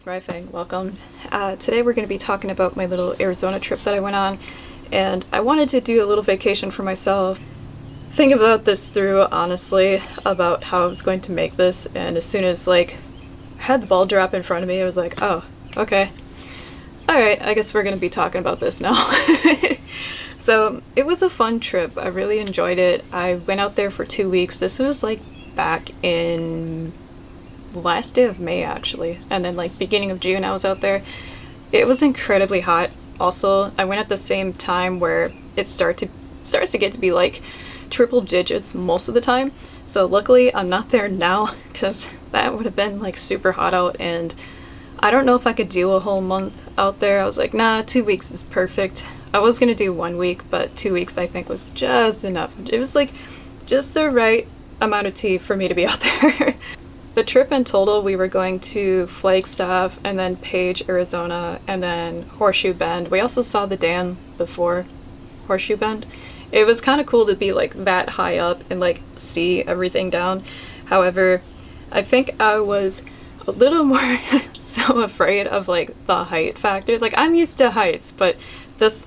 Mariahfang. Welcome. Today we're going to be talking about my little Arizona trip that I went on, and I wanted to do a little vacation for myself. Think about this through, honestly, about how I was going to make this, and as soon as, I had the ball drop in front of me, I was like, oh, okay. Alright, I guess we're going to be talking about this now. So, it was a fun trip. I really enjoyed it. I went out there for 2 weeks. This was, back in last day of May, actually, and then beginning of June I was out there. It was incredibly hot. Also, I went at the same time where it starts to get to be triple digits most of the time. So luckily I'm not there now, because that would have been super hot out, and I don't know if I could do a whole month out there. I was like, nah, 2 weeks is perfect. I was gonna do 1 week, but 2 weeks I think was just enough. It was just the right amount of tea for me to be out there. The trip in total, we were going to Flagstaff and then Page, Arizona, and then Horseshoe Bend. We also saw the dam before Horseshoe Bend. It was kind of cool to be that high up and see everything down. However, I think I was a little more so afraid of the height factor. I'm used to heights, but this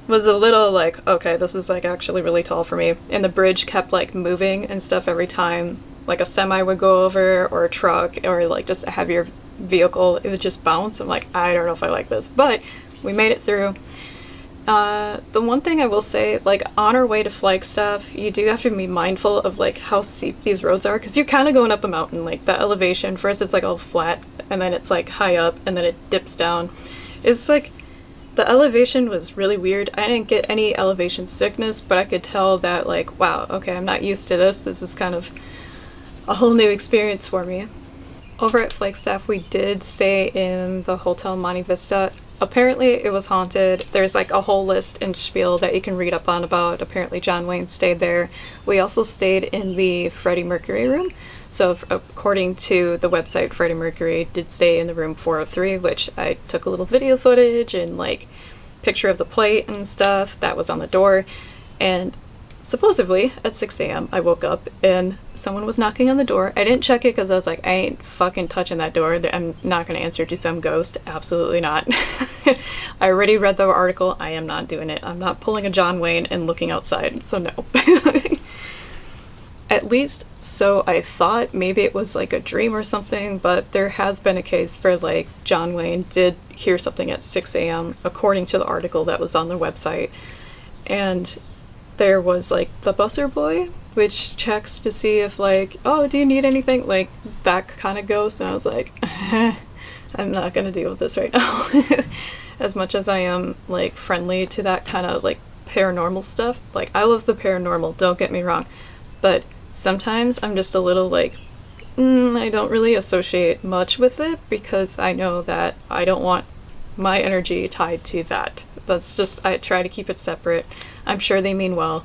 was a little okay, this is actually really tall for me. And the bridge kept moving and stuff every time a semi would go over, or a truck, or just a heavier vehicle. It would just bounce. I'm I don't know if I like this, but we made it through. The one thing I will say, on our way to Flagstaff, you do have to be mindful of how steep these roads are, because you're kind of going up a mountain. The elevation, first it's all flat, and then it's high up, and then it dips down. It's the elevation was really weird. I didn't get any elevation sickness, but I could tell that wow, okay, I'm not used to this. This is kind of a whole new experience for me. Over at Flagstaff, we did stay in the Hotel Monte Vista. Apparently it was haunted. There's a whole list and spiel that you can read up on about. Apparently John Wayne stayed there. We also stayed in the Freddie Mercury room. So according to the website, Freddie Mercury did stay in the room 403, which I took a little video footage and picture of the plate and stuff that was on the door. And supposedly at 6 a.m. I woke up and someone was knocking on the door. I didn't check it because I was I ain't fucking touching that door. I'm not going to answer to some ghost. Absolutely not. I already read the article. I am not doing it. I'm not pulling a John Wayne and looking outside, so no. At least, so I thought maybe it was a dream or something, but there has been a case where John Wayne did hear something at 6 a.m. according to the article that was on their website. And there was the busser boy, which checks to see if oh, do you need anything, that kind of ghost. And I was I'm not gonna deal with this right now. As much as I am friendly to that kind of paranormal stuff, I love the paranormal, don't get me wrong, but sometimes I'm just a little I don't really associate much with it, because I know that I don't want my energy tied to that. That's just, I try to keep it separate. I'm sure they mean well,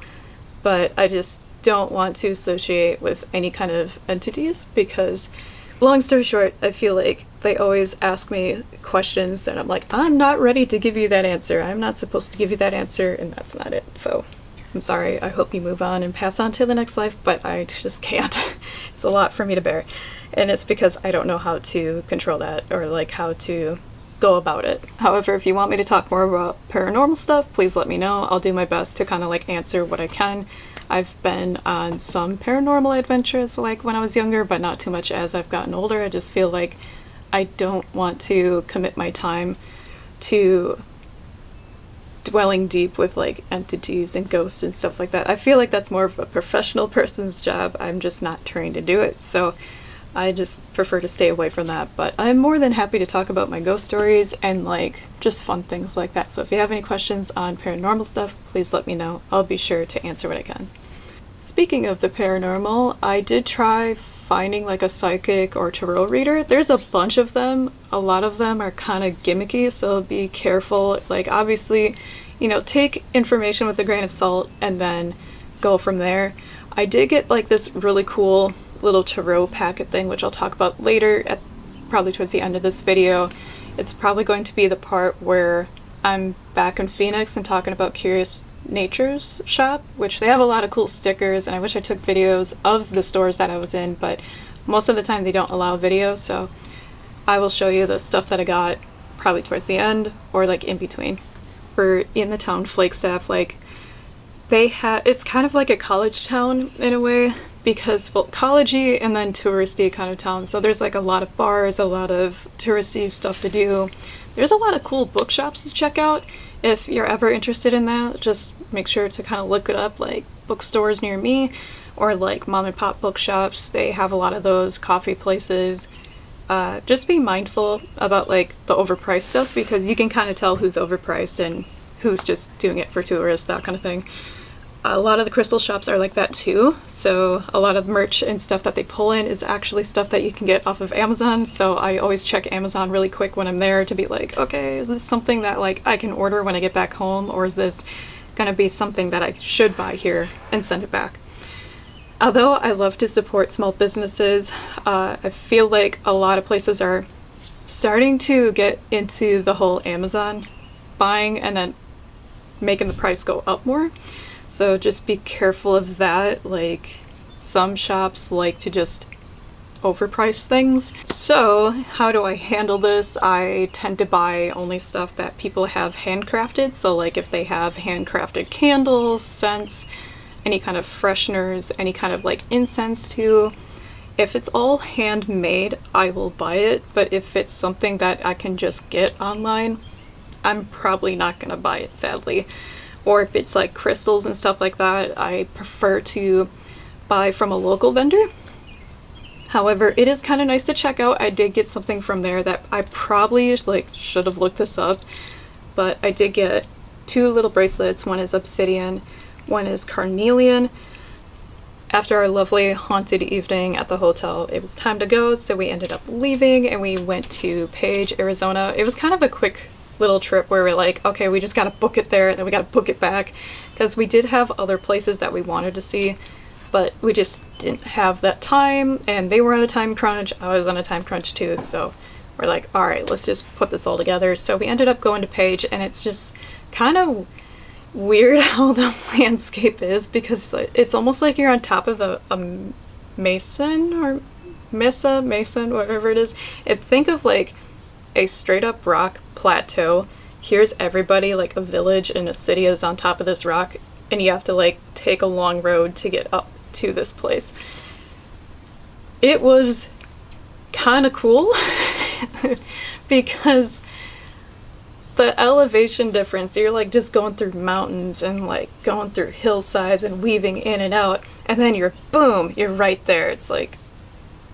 but I just don't want to associate with any kind of entities, because long story short, I feel they always ask me questions that I'm not ready to give you that answer. I'm not supposed to give you that answer, and that's not it. So I'm sorry. I hope you move on and pass on to the next life, but I just can't. It's a lot for me to bear, and it's because I don't know how to control that, or how to go about it. However, if you want me to talk more about paranormal stuff, please let me know. I'll do my best to kind of answer what I can. I've been on some paranormal adventures when I was younger, but not too much as I've gotten older. I just feel I don't want to commit my time to dwelling deep with entities and ghosts and stuff like that. I feel that's more of a professional person's job. I'm just not trained to do it, so I just prefer to stay away from that. But I'm more than happy to talk about my ghost stories and just fun things like that. So if you have any questions on paranormal stuff, please let me know. I'll be sure to answer what I can. Speaking of the paranormal, I did try finding a psychic or tarot reader. There's a bunch of them. A lot of them are kind of gimmicky, so be careful. Obviously, take information with a grain of salt and then go from there. I did get this really cool little tarot packet thing, which I'll talk about later, probably towards the end of this video. It's probably going to be the part where I'm back in Phoenix and talking about Curious Nature's shop, which they have a lot of cool stickers, and I wish I took videos of the stores that I was in, but most of the time they don't allow video, so I will show you the stuff that I got probably towards the end or like in between. For in the town Flagstaff, like they have, it's kind of like a college town in a way, because well, collegey and then touristy kind of town. So there's like a lot of bars, a lot of touristy stuff to do. There's a lot of cool bookshops to check out. If you're ever interested in that, just make sure to kind of look it up, like bookstores near me or like mom and pop bookshops. They have a lot of those, coffee places. Just be mindful about like the overpriced stuff, because you can kind of tell who's overpriced and who's just doing it for tourists, that kind of thing. A lot of the crystal shops are like that too, so a lot of merch and stuff that they pull in is actually stuff that you can get off of Amazon, so I always check Amazon really quick when I'm there to be like, okay, is this something that like I can order when I get back home, or is this gonna be something that I should buy here and send it back? Although I love to support small businesses, I feel like a lot of places are starting to get into the whole Amazon buying and then making the price go up more. So just be careful of that. Like some shops like to just overprice things. So how do I handle this? I tend to buy only stuff that people have handcrafted. So like if they have handcrafted candles, scents, any kind of fresheners, any kind of like incense too. If it's all handmade, I will buy it. But if it's something that I can just get online, I'm probably not gonna buy it, sadly. Or if it's like crystals and stuff like that, I prefer to buy from a local vendor. However, it is kind of nice to check out. I did get something from there that I probably like should have looked this up, but I did get 2 little bracelets. One is obsidian, one is carnelian. After our lovely haunted evening at the hotel, it was time to go, so we ended up leaving and we went to Page, Arizona. It was kind of a quick little trip where we're like, okay, we just gotta book it there and then we gotta book it back, because we did have other places that we wanted to see, but we just didn't have that time, and they were on a time crunch, I was on a time crunch too, so we're like, all right, let's just put this all together. So we ended up going to Page, and it's just kind of weird how the landscape is, because it's almost like you're on top of a mason or mason, whatever it is. Think of like a straight up rock plateau. Here's everybody, like a village and a city is on top of this rock, and you have to like take a long road to get up to this place. It was kind of cool because the elevation difference, you're like just going through mountains and like going through hillsides and weaving in and out, and then you're boom, you're right there. It's like,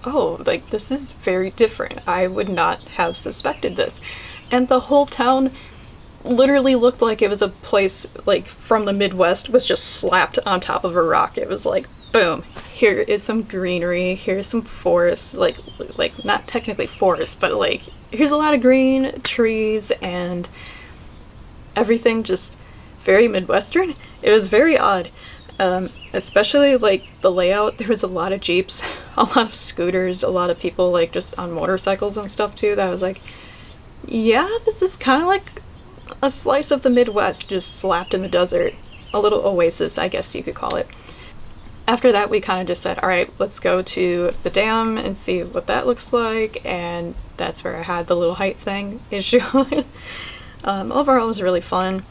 oh, like this is very different. I would not have suspected this. And the whole town literally looked like it was a place like from the Midwest was just slapped on top of a rock. It was like, boom, here is some greenery, here's some forest, like not technically forest, but like here's a lot of green trees and everything just very Midwestern. It was very odd. Especially like the layout, there was a lot of Jeeps, a lot of scooters, a lot of people like just on motorcycles and stuff too. That was like, yeah, this is kind of like a slice of the Midwest just slapped in the desert. A little oasis, I guess you could call it. After that, we kind of just said, all right, let's go to the dam and see what that looks like. And that's where I had the little height thing issue. Overall, it was really fun.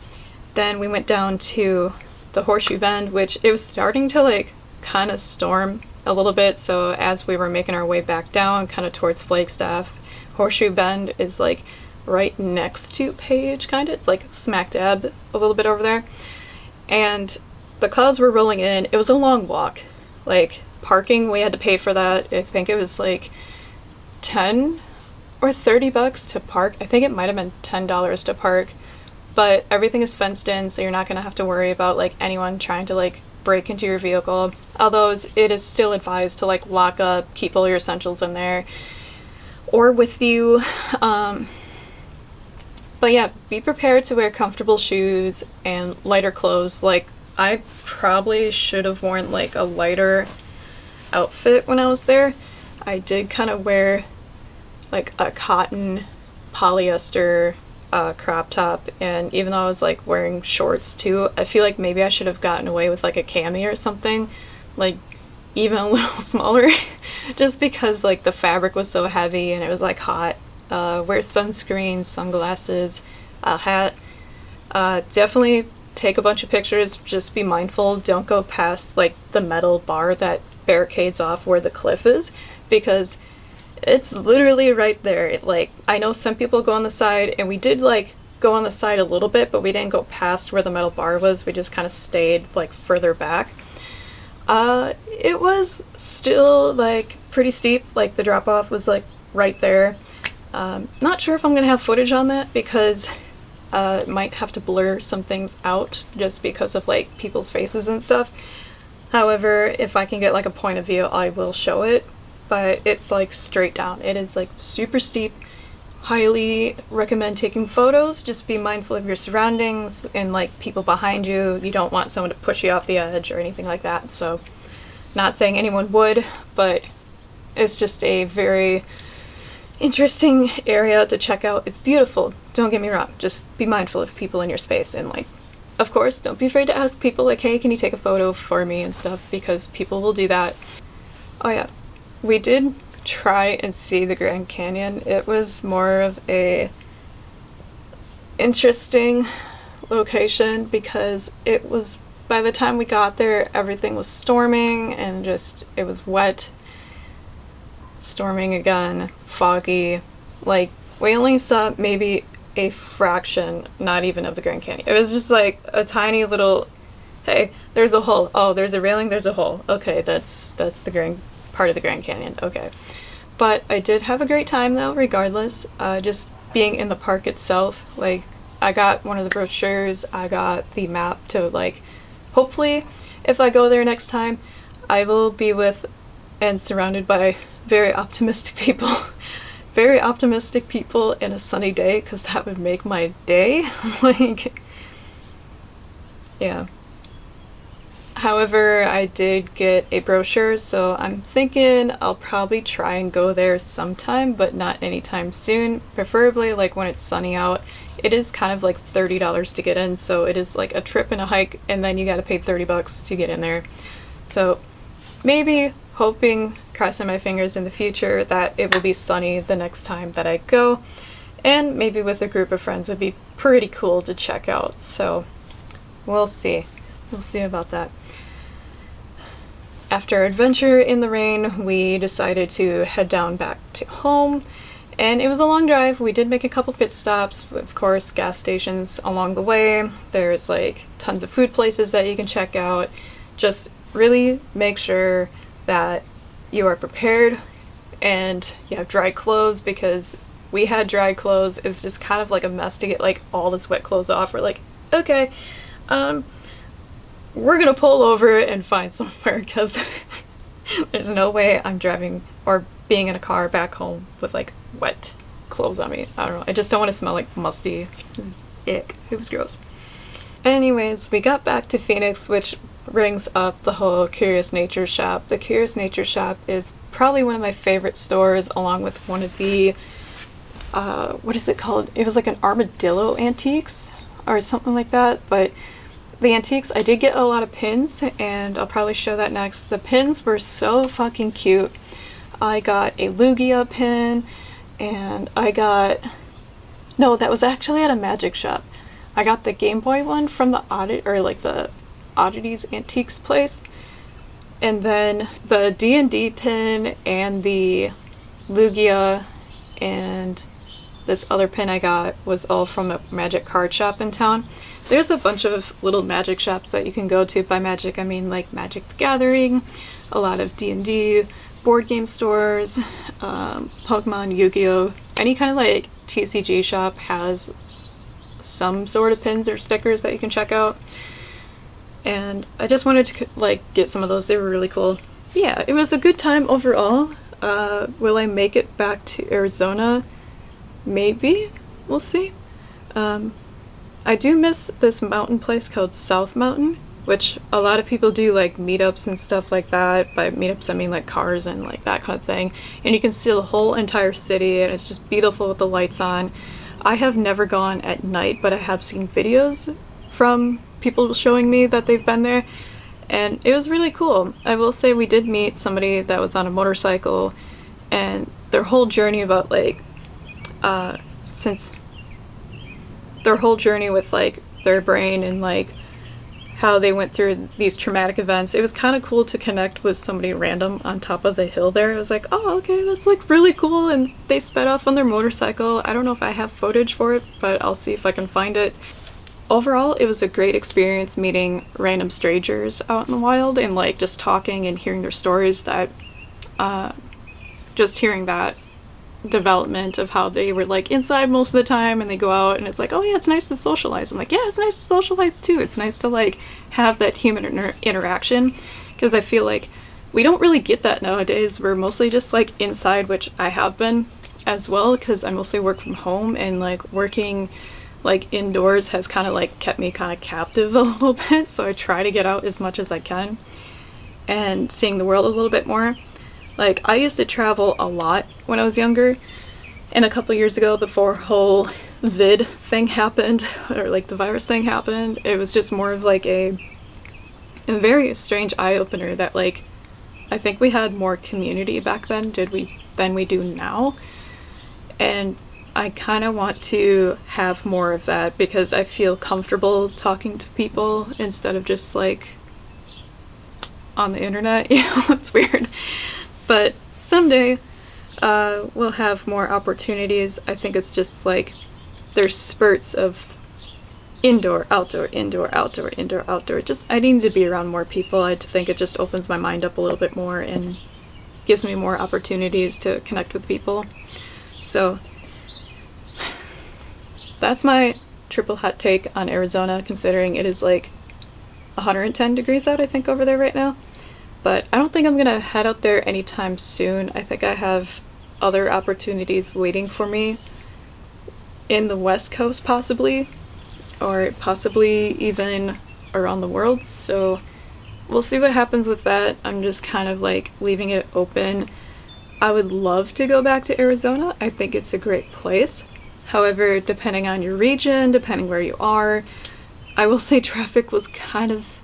Then we went down to the Horseshoe Bend, which it was starting to like kind of storm a little bit. So as we were making our way back down kind of towards Flagstaff, Horseshoe Bend is like right next to Page, kind of. It's like smack dab a little bit over there. And the clouds were rolling in. It was a long walk. Like parking, we had to pay for that. I think it was like 10 or 30 bucks to park. I think it might have been $10 to park. But everything is fenced in, so you're not going to have to worry about like anyone trying to like break into your vehicle. Although it is still advised to like lock up, keep all your essentials in there or with you. But yeah, be prepared to wear comfortable shoes and lighter clothes. Like I probably should have worn like a lighter outfit when I was there. I did kind of wear like a cotton polyester crop top, and even though I was like wearing shorts too, I feel like maybe I should have gotten away with like a cami or something, like even a little smaller, just because like the fabric was so heavy and it was like hot. wear sunscreen, sunglasses, a hat. Definitely take a bunch of pictures, just be mindful, don't go past like the metal bar that barricades off where the cliff is, because it's literally right there. Like, I know some people go on the side, and we did like go on the side a little bit, but we didn't go past where the metal bar was. We just kind of stayed like further back. It was still like pretty steep, like the drop off was like right there. Not sure if I'm gonna have footage on that because might have to blur some things out just because of like people's faces and stuff. However, if I can get like a point of view, I will show it, but it's like straight down. It is like super steep. Highly recommend taking photos. Just be mindful of your surroundings and like people behind you. You don't want someone to push you off the edge or anything like that. So, not saying anyone would, but it's just a very interesting area to check out. It's beautiful, don't get me wrong. Just be mindful of people in your space, and like, of course, don't be afraid to ask people like, hey, can you take a photo for me and stuff, because people will do that. Oh yeah, we did try and see the Grand Canyon. It was more of a interesting location because it was, by the time we got there, everything was storming and just, it was wet, storming again, foggy. Like, we only saw maybe a fraction, not even of the Grand Canyon. It was just like a tiny little, hey, there's a hole. Oh, there's a railing, there's a hole. Okay, that's the Grand part of the Grand Canyon. Okay. But I did have a great time though, regardless. Just being in the park itself. Like, I got one of the brochures, I got the map to like, hopefully, if I go there next time, I will be with and surrounded by very optimistic people. Very optimistic people in a sunny day, because that would make my day. Like, yeah. However, I did get a brochure, so I'm thinking I'll probably try and go there sometime, but not anytime soon. Preferably like when it's sunny out. It is kind of like $30 to get in, so it is like a trip and a hike, and then you gotta pay $30 to get in there. So maybe, hoping, crossing my fingers in the future, that it will be sunny the next time that I go, and maybe with a group of friends would be pretty cool to check out. So we'll see. We'll see about that. After our adventure in the rain, we decided to head down back to home, and it was a long drive. We did make a couple pit stops, of course, gas stations along the way. There's like tons of food places that you can check out. Just really make sure that you are prepared and you have dry clothes, because we had dry clothes. It was just kind of like a mess to get like all this wet clothes off. We're like, okay, we're gonna pull over and find somewhere, because there's no way I'm driving or being in a car back home with like wet clothes on me. I don't know. I just don't want to smell like musty. This is ick. It was gross. Anyways, we got back to Phoenix, which brings up the whole Curious Nature shop. The Curious Nature shop is probably one of my favorite stores, along with one of the, what is it called? It was like an armadillo antiques or something like that, but the antiques, I did get a lot of pins, and I'll probably show that next. The pins were so fucking cute. I got a Lugia pin, and I got, no, that was actually at a magic shop. I got the Game Boy one from the the Oddities Antiques place, and then the D&D pin and the Lugia and this other pin I got was all from a magic card shop in town. There's a bunch of little magic shops that you can go to. By magic, I mean like Magic the Gathering, a lot of D&D, board game stores, Pokemon, Yu-Gi-Oh! Any kind of like TCG shop has some sort of pins or stickers that you can check out. And I just wanted to like get some of those. They were really cool. Yeah, it was a good time overall. Will I make it back to Arizona? Maybe. We'll see. I do miss this mountain place called South Mountain, which a lot of people do like meetups and stuff like that. By meetups I mean like cars and like that kind of thing. And you can see the whole entire city, and it's just beautiful with the lights on. I have never gone at night, but I have seen videos from people showing me that they've been there, and it was really cool. I will say we did meet somebody that was on a motorcycle, and their whole journey about like since their whole journey with like their brain and like how they went through these traumatic events, it was kind of cool to connect with somebody random on top of the hill there. It was like, oh, okay, that's like really cool. And they sped off on their motorcycle. I don't know if I have footage for it, but I'll see if I can find it. Overall, it was a great experience meeting random strangers out in the wild and like just talking and hearing their stories. That just hearing that development of how they were like inside most of the time and they go out and it's like, oh yeah, it's nice to socialize. I'm like, yeah, it's nice to socialize too. It's nice to like have that human interaction, because I feel like we don't really get that nowadays. We're mostly just like inside, which I have been as well, because I mostly work from home, and like working like indoors has kind of like kept me kind of captive a little bit. So I try to get out as much as I can and seeing the world a little bit more. Like, I used to travel a lot when I was younger, and a couple years ago, before whole vid thing happened, or like the virus thing happened, it was just more of like a very strange eye-opener that like, I think we had more community back then than we do now. And I kind of want to have more of that, because I feel comfortable talking to people instead of just like on the internet, you know. It's weird. But someday we'll have more opportunities. I think it's just like there's spurts of indoor, outdoor, indoor, outdoor, indoor, outdoor. Just, I need to be around more people. I think it just opens my mind up a little bit more and gives me more opportunities to connect with people. So that's my triple hot take on Arizona, considering it is like 110 degrees out, I think, over there right now. But I don't think I'm gonna head out there anytime soon. I think I have other opportunities waiting for me in the West Coast, possibly, or possibly even around the world. So we'll see what happens with that. I'm just kind of like leaving it open. I would love to go back to Arizona. I think it's a great place. However, depending on your region, depending where you are, I will say traffic was kind of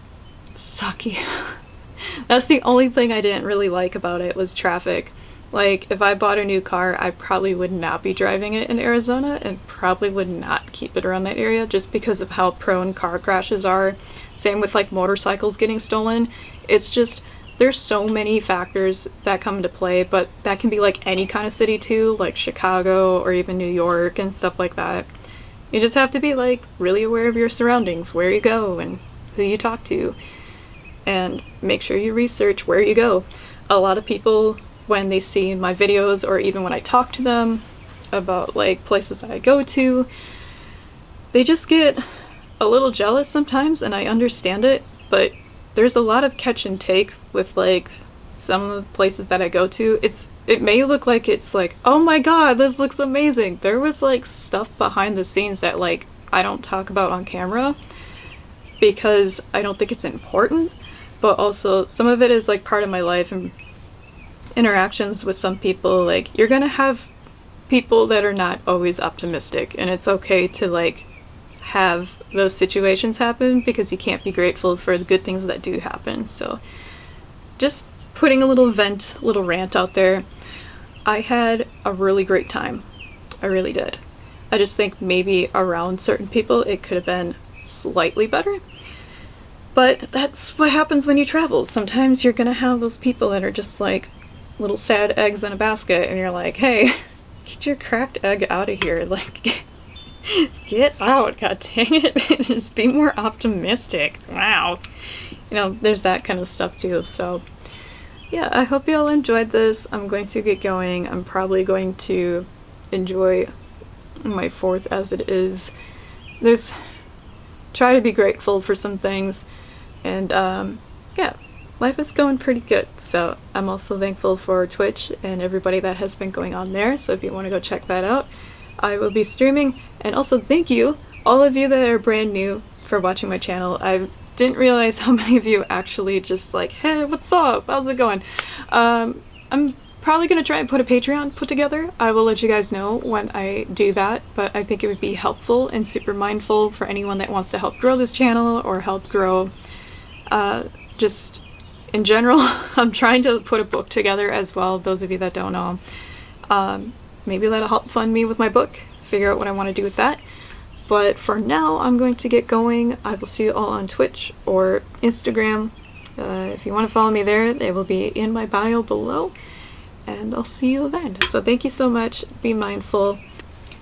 sucky. That's the only thing I didn't really like about it, was traffic. Like, if I bought a new car, I probably would not be driving it in Arizona, and probably would not keep it around that area, just because of how prone car crashes are. Same with like motorcycles getting stolen. It's just, there's so many factors that come into play, but that can be like any kind of city too, like Chicago or even New York and stuff like that. You just have to be like really aware of your surroundings, where you go and who you talk to, and make sure you research where you go. A lot of people, when they see my videos, or even when I talk to them about like places that I go to, they just get a little jealous sometimes, and I understand it, but there's a lot of catch and take with like some of the places that I go to. It may look like it's like, oh my god, this looks amazing. There was like stuff behind the scenes that like I don't talk about on camera because I don't think it's important. But also, some of it is like part of my life and interactions with some people. Like, you're gonna have people that are not always optimistic, and it's okay to like have those situations happen, because you can't be grateful for the good things that do happen. So just putting a little rant out there. I had a really great time. I really did. I just think maybe around certain people it could have been slightly better. But that's what happens when you travel. Sometimes you're gonna have those people that are just like little sad eggs in a basket, and you're like, hey, get your cracked egg out of here. Like, get out, god dang it. Just be more optimistic. Wow. You know, there's that kind of stuff too. So yeah, I hope you all enjoyed this. I'm going to get going. I'm probably going to enjoy my 4th as it is. Try to be grateful for some things. And yeah, life is going pretty good. So I'm also thankful for Twitch and everybody that has been going on there. So if you want to go check that out, I will be streaming. And also thank you, all of you that are brand new, for watching my channel. I didn't realize how many of you actually just like, hey, what's up? How's it going? I'm probably gonna try and put a Patreon together. I will let you guys know when I do that, but I think it would be helpful and super mindful for anyone that wants to help grow this channel or help grow just in general. I'm trying to put a book together as well, those of you that don't know. maybe that'll help fund me with my book, figure out what I want to do with that. But for now, I'm going to get going. I will see you all on Twitch or Instagram. If you want to follow me there, they will be in my bio below. And I'll see you then. So thank you so much. Be mindful.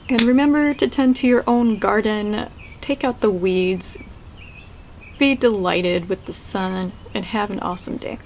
And remember to tend to your own garden. Take out the weeds. Be delighted with the sun. And have an awesome day.